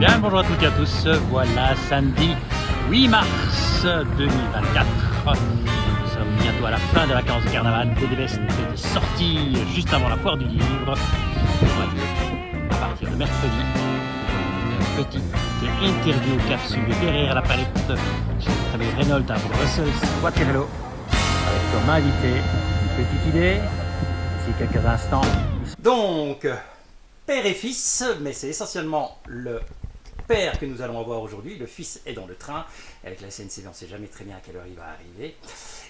Bien, bonjour à toutes et à tous. Voilà, samedi 8 mars 2024. Nous sommes bientôt à la fin de la vacances de carnaval. Télévest est sorti juste avant la foire du livre. À partir de mercredi, une petite interview capsule derrière la palette chez le travail Renault à Bruxelles, Waterloo, avec comme invité une petite idée d'ici quelques instants. Donc, père et fils, mais c'est essentiellement le père que nous allons avoir aujourd'hui. Le fils est dans le train. Avec la SNCF, on ne sait jamais très bien à quelle heure il va arriver.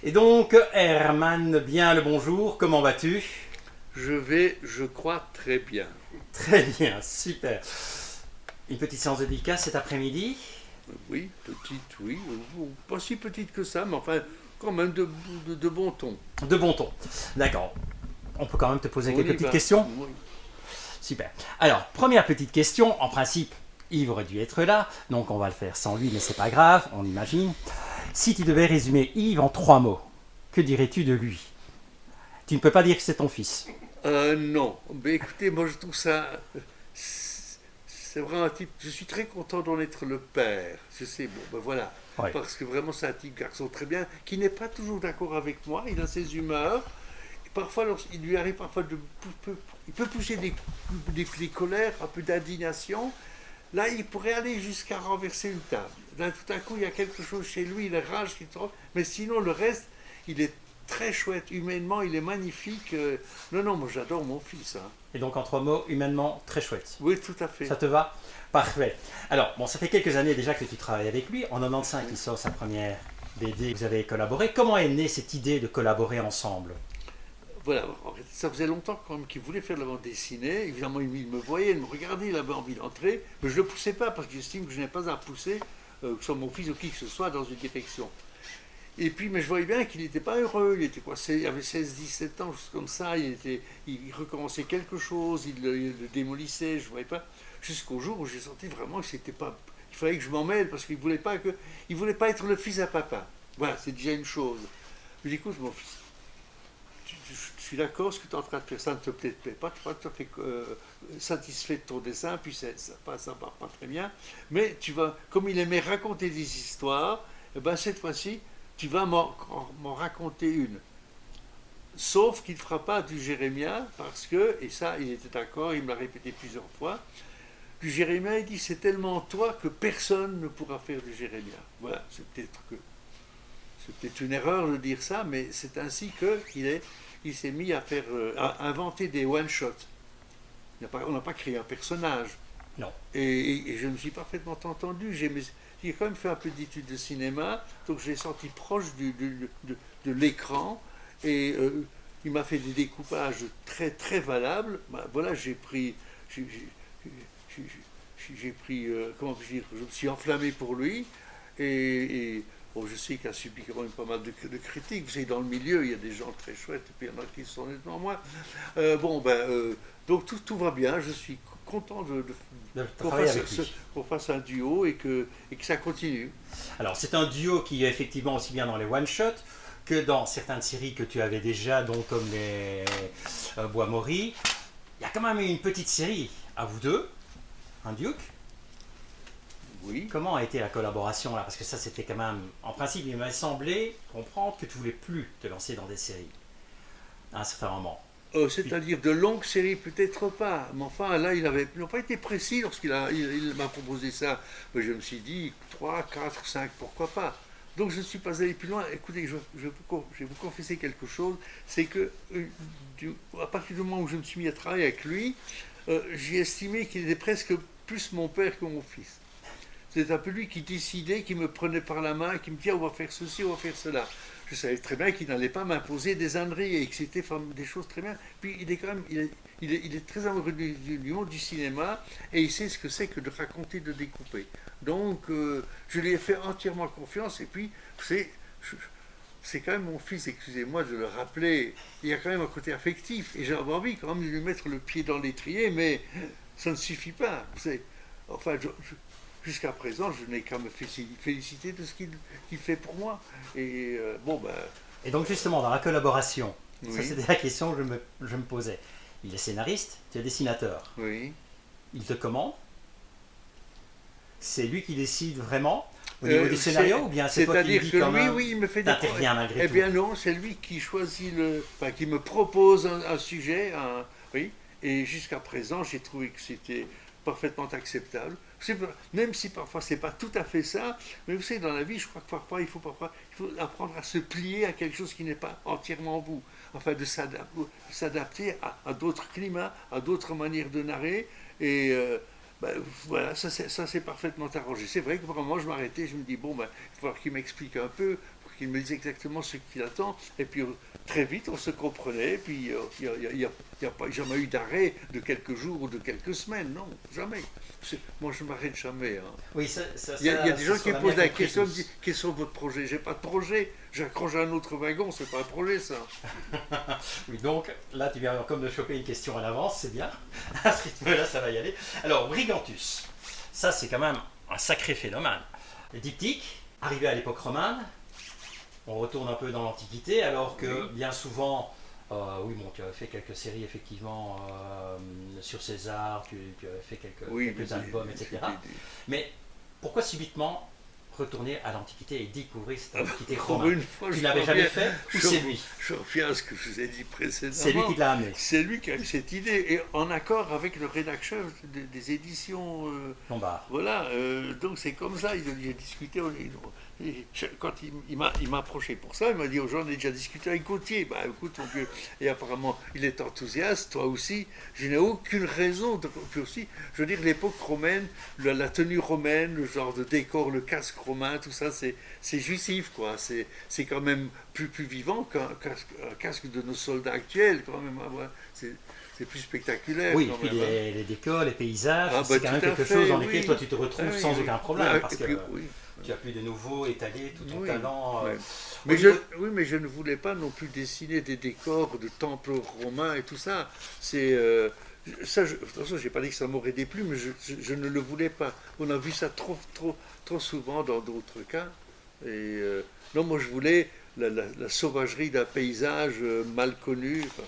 Et donc, Herman, bien le bonjour. Comment vas-tu? Je vais, je crois, très bien. Très bien, super. Une petite séance de dédicace cet après-midi? Oui, petite, oui. Pas si petite que ça, mais enfin, quand même de bon ton. De bon ton. D'accord. On peut quand même te poser On quelques y petites va. questions? Oui. Super. Alors, première petite question. En principe, Yves aurait dû être là, donc on va le faire sans lui, mais c'est pas grave, on imagine. Si tu devais résumer Yves en 3 mots, que dirais-tu de lui? Tu ne peux pas dire que c'est ton fils. Non, mais écoutez, moi je trouve ça. C'est vraiment un type. Je suis très content d'en être le père. Je sais, bon, ben voilà. Ouais. Parce que vraiment, c'est un type garçon très bien, qui n'est pas toujours d'accord avec moi. Il a ses humeurs. Et parfois, il lui arrive parfois de. Il peut pousser des colères, un peu d'indignation. Là, il pourrait aller jusqu'à renverser une table. Là, tout à coup, il y a quelque chose chez lui, il rage qui trompe. Mais sinon, le reste, il est très chouette. Humainement, il est magnifique. Non, non, moi j'adore mon fils. Hein. Et donc en 3 mots, humainement, très chouette. Oui, tout à fait. Ça te va? Parfait. Alors, bon, ça fait quelques années déjà que tu travailles avec lui. En 95, il sort sa première BD. Vous avez collaboré. Comment est née cette idée de collaborer ensemble? Voilà, en fait, ça faisait longtemps quand même qu'il voulait faire de la bande dessinée. Évidemment, il me voyait, il me regardait, il avait envie d'entrer. Mais je ne le poussais pas parce que j'estime que je n'ai pas à pousser, que ce soit mon fils ou qui que ce soit, dans une direction. Et puis, mais je voyais bien qu'il n'était pas heureux, il était coincé, il avait 16-17 ans, juste comme ça, il recommençait quelque chose, il le démolissait, je ne voyais pas. Jusqu'au jour où j'ai senti vraiment que c'était pas. Il fallait que je m'en mêle parce qu'il ne voulait pas être le fils à papa. Voilà, c'est déjà une chose. Je lui dis, écoute, mon fils, je suis d'accord, ce que tu es en train de faire, ça ne te plaît pas, tu n'es pas tout à fait satisfait de ton dessin, puis ça part pas très bien, mais tu vas, comme il aimait raconter des histoires, eh ben cette fois-ci, tu vas m'en raconter une. Sauf qu'il ne fera pas du Jérémia, parce que, et ça, il était d'accord, il me l'a répété plusieurs fois, du Jérémia, il dit, c'est tellement toi que personne ne pourra faire du Jérémia. Voilà, c'est peut-être une erreur de dire ça, mais c'est ainsi qu'il s'est mis à à inventer des one-shots. On n'a pas créé un personnage. Non. Et je me suis parfaitement entendu. J'ai quand même fait un peu d'études de cinéma, donc j'ai senti proche de l'écran. Et il m'a fait des découpages très, très valables. Ben, voilà, j'ai pris, comment dire, je me suis enflammé pour lui. Et bon, je sais qu'il a subi quand même pas mal de critiques. Vous savez, dans le milieu, il y a des gens très chouettes, et puis il y en a qui sont devant moi. Donc tout va bien. Je suis content qu'on fasse un duo et que ça continue. Alors, c'est un duo qui est effectivement aussi bien dans les one-shots que dans certaines séries que tu avais déjà, donc comme les Bois Maury. Il y a quand même une petite série à vous deux, un duo. Oui. Comment a été la collaboration là? Parce que ça, c'était quand même. En principe, il m'a semblé comprendre que tu voulais plus te lancer dans des séries à un certain moment. C'est-à-dire de longues séries, peut-être pas. Mais enfin, là, il n'a pas été précis lorsqu'il m'a proposé ça. Mais je me suis dit 3, 4, 5, pourquoi pas. Donc je ne suis pas allé plus loin. Écoutez, je vais vous confesser quelque chose. C'est que à partir du moment où je me suis mis à travailler avec lui, j'ai estimé qu'il était presque plus mon père que mon fils. C'est un peu lui qui décidait, qui me prenait par la main, qui me disait on va faire ceci, on va faire cela. Je savais très bien qu'il n'allait pas m'imposer des âneries et que c'était des choses très bien. Puis il est quand même, il est très amoureux du monde du cinéma et il sait ce que c'est que de raconter, de découper. Donc je lui ai fait entièrement confiance et puis c'est quand même mon fils, excusez-moi de le rappeler, il y a quand même un côté affectif et j'avais envie quand même de lui mettre le pied dans l'étrier, mais ça ne suffit pas. Enfin, jusqu'à présent, je n'ai qu'à me féliciter de ce qu'il fait pour moi. Et Et donc justement, dans la collaboration, oui. Ça c'était la question que je me posais. Il est scénariste, tu es dessinateur. Oui. Il te commande? c'est lui qui décide vraiment au niveau des scénarios ou bien c'est toi qui lui dis quand même, oui, il me fait des t'interviens malgré Eh tout? bien non, c'est lui qui choisit enfin, qui me propose un sujet, oui, et jusqu'à présent, j'ai trouvé que c'était parfaitement acceptable. Même si parfois c'est pas tout à fait ça, mais vous savez, dans la vie, je crois que parfois il faut apprendre à se plier à quelque chose qui n'est pas entièrement vous. Enfin, de s'adapter à d'autres climats, à d'autres manières de narrer, et ben, voilà, ça c'est parfaitement arrangé. C'est vrai que vraiment, je m'arrêtais, je me dis, bon, ben, il va falloir qu'il m'explique un peu, pour qu'il me dise exactement ce qu'il attend, et puis très vite, on se comprenait, et puis il n'y a pas jamais eu d'arrêt de quelques jours ou de quelques semaines, non, jamais. Moi, je ne m'arrête jamais. Hein. Oui, Il y a des gens qui posent la question, me disent, quels sont votre projet? J'ai pas de projet, j'accroche à un autre wagon, c'est pas un projet ça. Oui, donc là, tu viens comme de choper une question à l'avance, c'est bien. À ce rythme-là, ça va y aller. Alors, Brigantus, ça c'est quand même un sacré phénomène. Le diptyque, arrivé à l'époque romane, on retourne un peu dans l'Antiquité, alors que bien souvent, oui, bon, tu avais fait quelques séries effectivement sur César, tu avais fait quelques albums, etc. Mais pourquoi subitement retourner à l'Antiquité et découvrir cette Antiquité romane? Tu l'avais jamais fait ou c'est lui? Je reviens à ce que je vous ai dit précédemment. C'est lui qui l'a amené. C'est lui qui a eu cette idée, et en accord avec le rédacteur des éditions Lombard. Voilà, donc c'est comme ça, j'ai discuté. Quand il m'a approché pour ça, il m'a dit j'en ai déjà discuté avec Gauthier. Bah écoute, mon vieux, et apparemment il est enthousiaste, toi aussi. Je n'ai aucune raison puis aussi, je veux dire, l'époque romaine, la tenue romaine, le genre de décor, le casque romain, tout ça, c'est jouissif, quoi. C'est quand même plus vivant qu'un casque de nos soldats actuels, quand même. C'est plus spectaculaire. Oui, et puis les décors, les paysages, bah, c'est quand même quelque chose dans lequel toi tu te retrouves sans aucun problème, Ouais, parce que tu as pu de nouveau étaler tout ton talent. Mais mais je ne voulais pas non plus dessiner des décors de temples romains et tout ça. De toute façon, j'ai pas dit que ça m'aurait déplu, mais je ne le voulais pas. On a vu ça trop souvent dans d'autres cas. Et non, moi je voulais la sauvagerie d'un paysage mal connu. Enfin,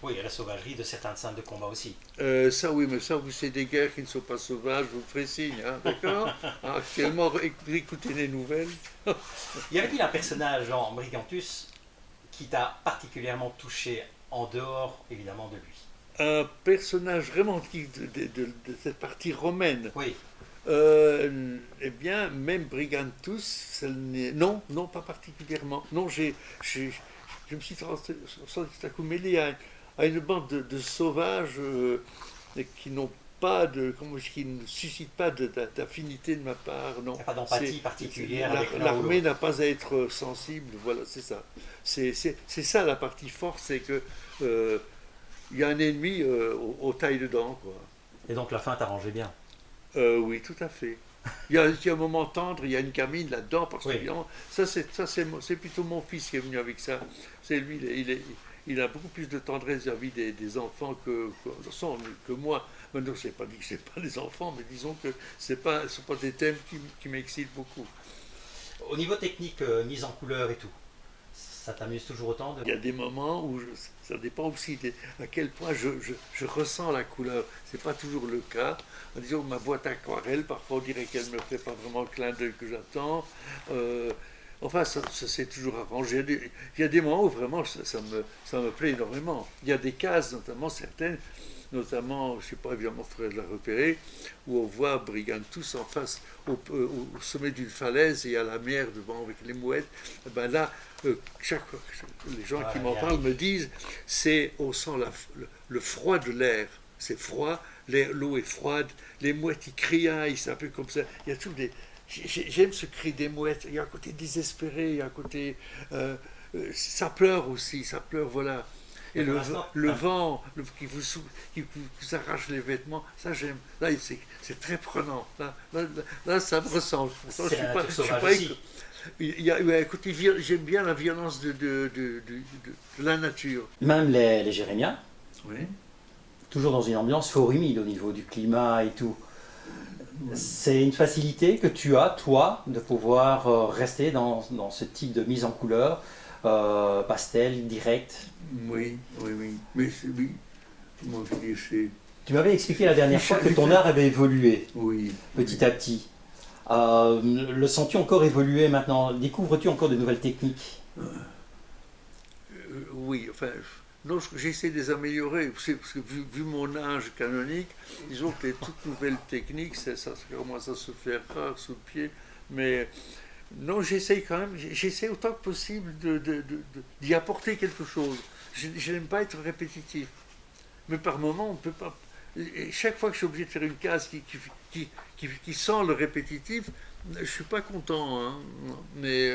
oui, et la sauvagerie de certaines scènes de combat aussi. Ça oui, mais ça, vous c'est des guerres qui ne sont pas sauvages, vous ferez signe, hein, d'accord? Actuellement, écoutez les nouvelles. Y avait-il un personnage en Brigantus qui t'a particulièrement touché en dehors, évidemment, de lui? Un personnage vraiment de cette partie romaine. Oui. Eh bien, même Brigantus, non, pas particulièrement. Non, je me suis senti tout à coup mêlé à une bande de sauvages qui n'ont pas qui ne suscitent pas d'affinité de ma part. Non. Il n'y a pas d'empathie particulière. L'armée n'a pas à être sensible. Voilà, c'est ça. C'est ça la partie forte, c'est que il y a un ennemi aux tailles-dedans, quoi. Et donc la fin t'arrangeait bien. Oui, tout à fait. Il y a un moment tendre, il y a une gamine là-dedans, particulièrement. Oui. C'est plutôt mon fils qui est venu avec ça. C'est lui, il a beaucoup plus de tendresse vis-à-vis des enfants que moi. Maintenant, je n'ai pas dit que ce n'est pas des enfants, mais disons que ce ne sont pas des thèmes qui m'excitent beaucoup. Au niveau technique, mise en couleur et tout, ça t'amuse toujours autant Il y a des moments où ça dépend aussi à quel point je ressens la couleur. Ce n'est pas toujours le cas. Disons que ma boîte aquarelle, parfois on dirait qu'elle ne me fait pas vraiment le clin d'œil que j'attends. Enfin, ça s'est toujours arrangé. Il y a des moments où vraiment ça me plaît énormément. Il y a des cases, notamment certaines, notamment, je ne sais pas, évidemment, il faudrait la repérer, où on voit Brigantus en face, au sommet d'une falaise, et il y a la mer devant avec les mouettes. Et ben là, les gens qui m'en parlent me disent, on sent le froid de l'air. C'est froid, l'eau est froide, les mouettes ils criaillent, c'est un peu comme ça. Il y a toujours j'aime ce cri des mouettes. Il y a un côté désespéré, il y a un côté, ça pleure aussi, ça pleure, voilà. Et le vent qui vous arrache les vêtements, ça j'aime. Là c'est très prenant. Là ça me ressemble. Je suis pas aussi. Écoutez, j'aime bien la violence de la nature. Même les Jérémiens. Oui. Toujours dans une ambiance fort humide au niveau du climat et tout. C'est une facilité que tu as, toi, de pouvoir rester dans ce type de mise en couleur, pastel, direct. Oui. Mais oui. Tu m'avais expliqué la dernière fois que ton art avait évolué oui, petit à petit. Le sens-tu encore évoluer maintenant? Découvres-tu encore de nouvelles techniques? Oui, enfin, non, j'essaie de les améliorer. Parce que vu mon âge canonique, disons que les toutes nouvelles techniques, ça commence à se faire rare sous le pied. Mais non, j'essaie quand même, j'essaie autant que possible d'y apporter quelque chose. Je n'aime pas être répétitif. Mais par moment, on peut pas. Et chaque fois que je suis obligé de faire une case qui sent le répétitif, je suis pas content, hein. Mais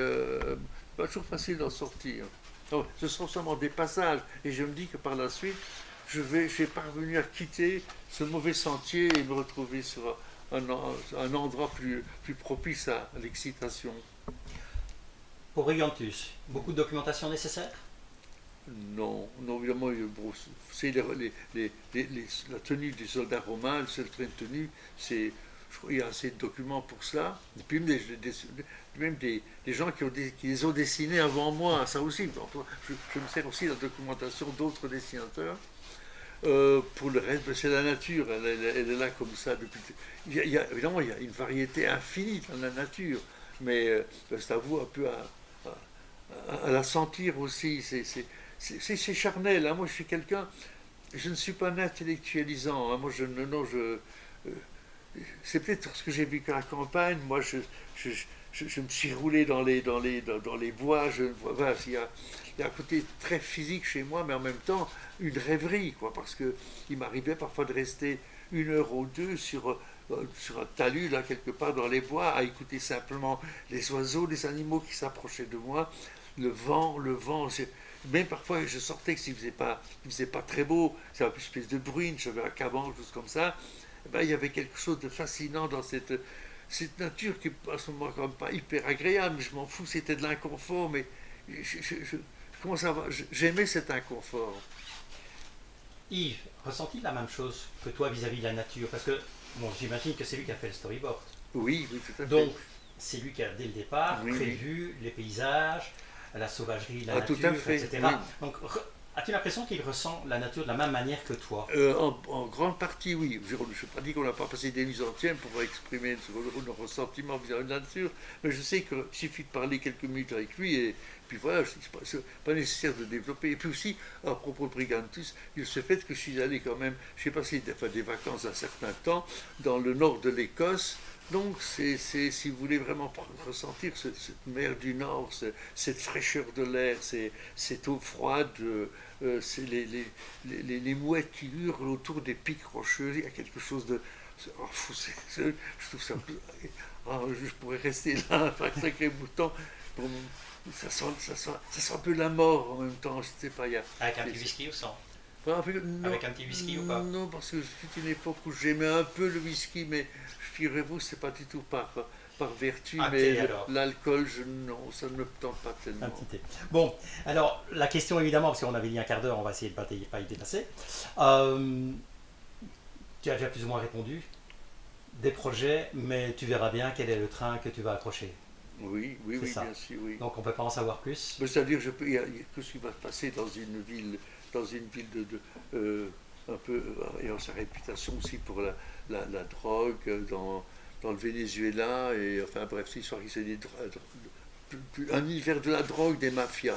pas toujours facile d'en sortir. Donc, ce sont seulement des passages, et je me dis que par la suite, je vais parvenir à quitter ce mauvais sentier et me retrouver sur un endroit plus propice à l'excitation. Pour Brigantus, beaucoup de documentation nécessaire? Non, non, évidemment, c'est la tenue des soldats romains, le seul train de tenue, je crois qu'il y a assez de documents pour ça. Et puis même des gens qui les ont dessinés avant moi, ça aussi. Je me sers aussi de la documentation d'autres dessinateurs. Pour le reste, c'est la nature, elle est là comme ça depuis. Évidemment, il y a une variété infinie dans la nature, mais c'est à vous un peu à la sentir aussi. C'est charnel, hein. Moi, je suis quelqu'un, je ne suis pas un intellectualisant, hein. Moi, non, c'est peut-être parce que j'ai vécu à la campagne. Moi, je me suis roulé dans les bois. Voilà, il y a un côté très physique chez moi, mais en même temps une rêverie, quoi, parce que il m'arrivait parfois de rester 1 heure ou deux sur un talus là quelque part dans les bois à écouter simplement les oiseaux, les animaux qui s'approchaient de moi, le vent. Même parfois je sortais que il faisait pas très beau, c'est une espèce de bruine, j'avais un caban, quelque chose comme ça. Eh ben, il y avait quelque chose de fascinant dans cette nature qui à ce moment quand même pas hyper agréable, mais je m'en fous, c'était de l'inconfort, mais je commence à j'aimais cet inconfort. Yves, ressens-tu la même chose que toi vis-à-vis de la nature? Parce que, bon, j'imagine que c'est lui qui a fait le storyboard. Oui, oui, tout à fait. Donc, c'est lui qui a, dès le départ, Oui, oui. prévu les paysages, la sauvagerie, la Tout nature, à fait, etc. oui. Donc, as-tu l'impression qu'il ressent la nature de la même manière que toi? En grande partie, oui. Je n'ai pas dit qu'on n'a pas passé des nuits entières pour exprimer nos ressentiments vis-à-vis de la nature, mais je sais qu'il suffit de parler quelques minutes avec lui et puis voilà, c'est pas nécessaire de développer. Et puis aussi, à propos de Brigantus, il se fait que je suis allé quand même, j'ai passé des vacances un certain temps dans le nord de l'Écosse. Donc, si vous voulez vraiment ressentir cette mer du Nord, cette fraîcheur de l'air, cette eau froide, c'est les mouettes qui hurlent autour des pics rocheux, il y a quelque chose de. Je trouve ça. Je pourrais rester là un sacré bout de temps. Pour, ça sent un peu la mort en même temps. Je sais pas, Avec un petit whisky ou sans? Non, Avec un petit whisky ou pas? non, parce que c'est une époque où j'aimais un peu le whisky, mais figurez-vous, c'est pas du tout par vertu, mais l'alcool, non, ça ne me tente pas tellement. Un petit thé. Bon, alors, la question évidemment, parce qu'on avait dit un quart d'heure, on va essayer de ne pas y dépasser. Tu as déjà plus ou moins répondu. Des projets, mais tu verras bien quel est le train que tu vas accrocher. Oui, bien sûr, oui. Donc on ne peut pas en savoir plus. C'est-à-dire, il y a que ce qui va se passer dans une ville un peu ayant sa réputation aussi pour la drogue dans le Venezuela et enfin bref, c'est histoire qui c'est un univers de la drogue, des mafias.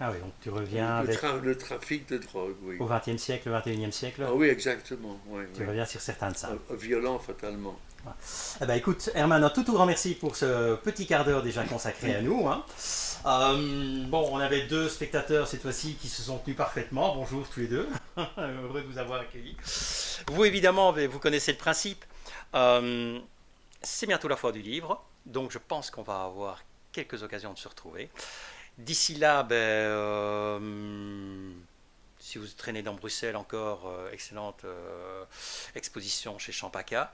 Ah oui, donc tu reviens le trafic de drogue, oui. Au XXe siècle, au XXIe siècle. Ah oui, exactement. Oui, tu reviens sur certains de ça. Violent fatalement. Eh ben, écoute, Herman, un tout grand merci pour ce petit quart d'heure déjà consacré à nous. Hein. Bon, on avait 2 spectateurs cette fois-ci qui se sont tenus parfaitement. Bonjour tous les deux. Heureux de vous avoir accueillis. Vous, évidemment, vous connaissez le principe. C'est bientôt la foire du livre, donc je pense qu'on va avoir quelques occasions de se retrouver. D'ici là, si vous traînez dans Bruxelles encore, excellente exposition chez Champaka.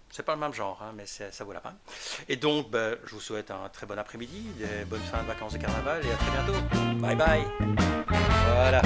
C'est pas le même genre, hein, mais ça vaut la peine. Et donc, je vous souhaite un très bon après-midi, des bonnes fins de vacances de carnaval et à très bientôt. Bye bye. Voilà.